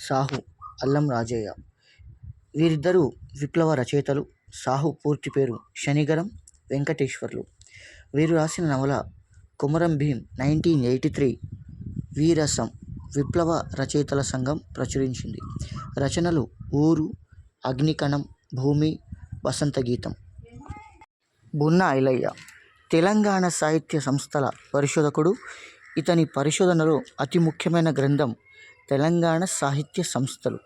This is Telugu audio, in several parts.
సాహు అల్లం రాజయ్య. వీరిద్దరూ విప్లవ రచయితలు. సాహు పూర్తి పేరు శనిగరం వెంకటేశ్వర్లు. వీరు రాసిన నవల కొమరం భీం 1983 వీరసం విప్లవ రచయితల సంఘం ప్రచురించింది. రచనలు ఊరు, అగ్నికణం, భూమి, వసంత గీతం. బున్న ఐలయ్య తెలంగాణ సాహిత్య సంస్థల పరిశోధకుడు. ఇతని పరిశోధనలో అతి ముఖ్యమైన గ్రంథం తెలంగాణ సాహిత్య సంస్థలు.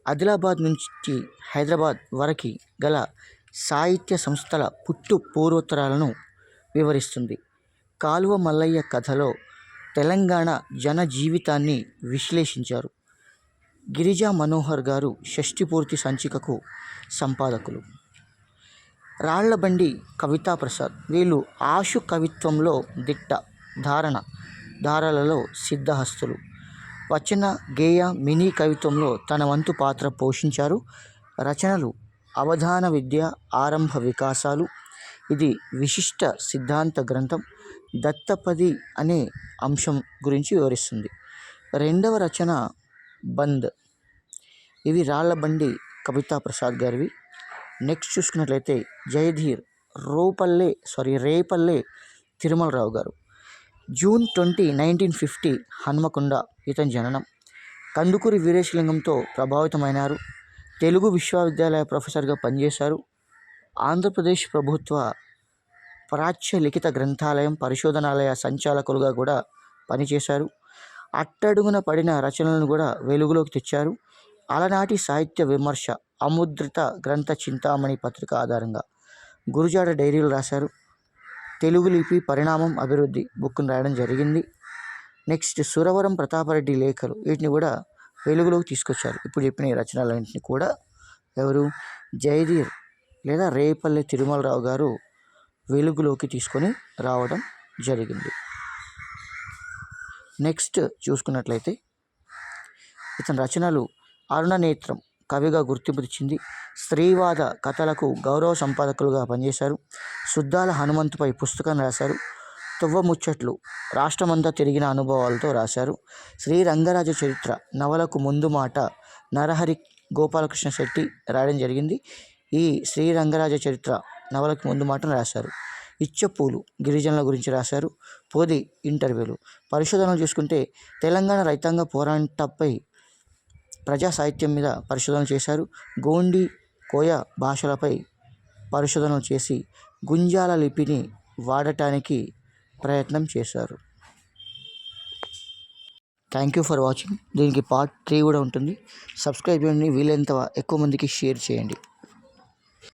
ఆదిలాబాద్ నుంచి హైదరాబాద్ వరకు గల సాహిత్య సంస్థల పుట్టు పూర్వోత్తరాలను వివరిస్తుంది. కాలువ మల్లయ్య కథలో తెలంగాణ జన జీవితాన్ని విశ్లేషించారు. గిరిజా మనోహర్ గారు షష్ఠిపూర్తి సంచికకు సంపాదకులు. రాళ్లబండి కవితాప్రసాద్. వీళ్ళు ఆశు కవిత్వంలో దిట్ట, ధారలలో సిద్ధహస్తులు. వచన, గేయ, మినీ కవిత్వంలో తన వంతు పాత్ర పోషించారు. రచనలు అవధాన విద్య, ఆరంభ వికాసాలు. ఇది విశిష్ట సిద్ధాంత గ్రంథం. దత్తపది అనే అంశం గురించి వివరిస్తుంది. రెండవ రచన బంద్. ఇవి రాళ్లబండి కవితాప్రసాద్ గారివి. నెక్స్ట్ చూసుకున్నట్లయితే జయధీర్ రేపల్లె తిరుమలరావు గారు. జూన్ 20, 1950 హన్మకొండ ఇతని జననం. కందుకూరి వీరేశలింగంతో ప్రభావితమైనారు. తెలుగు విశ్వవిద్యాలయ ప్రొఫెసర్గా పనిచేశారు. ఆంధ్రప్రదేశ్ ప్రభుత్వ ప్రాచ్య లిఖిత గ్రంథాలయం పరిశోధనాలయ సంచాలకులుగా కూడా పనిచేశారు. అట్టడుగున పడిన రచనలను కూడా వెలుగులోకి తెచ్చారు. అలనాటి సాహిత్య విమర్శ అముద్రిత గ్రంథ చింతామణి పత్రిక ఆధారంగా గురుజాడ డైరీలు రాశారు. తెలుగు లిపి పరిణామం, అభివృద్ధి బుక్ను రాయడం జరిగింది. నెక్స్ట్ సురవరం ప్రతాపరెడ్డి లేఖలు. వీటిని కూడా వెలుగులోకి తీసుకొచ్చారు. ఇప్పుడు చెప్పిన ఈ రచనలన్నింటినీ కూడా ఎవరు జయధీర్ లేదా రేపల్లె తిరుమలరావు గారు వెలుగులోకి తీసుకొని రావడం జరిగింది. నెక్స్ట్ చూసుకున్నట్లయితే ఇతని రచనలు అరుణనేత్రం కవిగా గుర్తింపు తెచ్చింది. స్త్రీవాద కథలకు గౌరవ సంపాదకులుగా పనిచేశారు. సుద్దాల హనుమంతుపై పుస్తకాన్ని రాశారు. తువ్వ ముచ్చట్లు రాష్ట్రమంతా తిరిగిన అనుభవాలతో రాశారు. శ్రీరంగరాజ చరిత్ర నవలకు ముందు మాట నరహరి గోపాలకృష్ణ శెట్టి రాయడం జరిగింది. ఈ శ్రీరంగరాజ చరిత్ర నవలకు ముందు మాటను రాశారు. ఇచ్చపూలు గిరిజనుల గురించి రాశారు. పోది ఇంటర్వ్యూలు. పరిశోధనలు చూసుకుంటే తెలంగాణ రైతాంగ పోరాటంపై ప్రజా సాహిత్యం మీద పరిశోధనలు చేశారు. గోండి, కోయ భాషలపై పరిశోధనలు చేసి గుంజాల లిపిని వాడటానికి ప్రయత్నం చేశారు. Thank you for watching. దీనికి పార్ట్ 3 కూడా ఉంటుంది. సబ్స్క్రైబ్ చేయండి. వీలైనంత ఎక్కువ మందికి షేర్ చేయండి.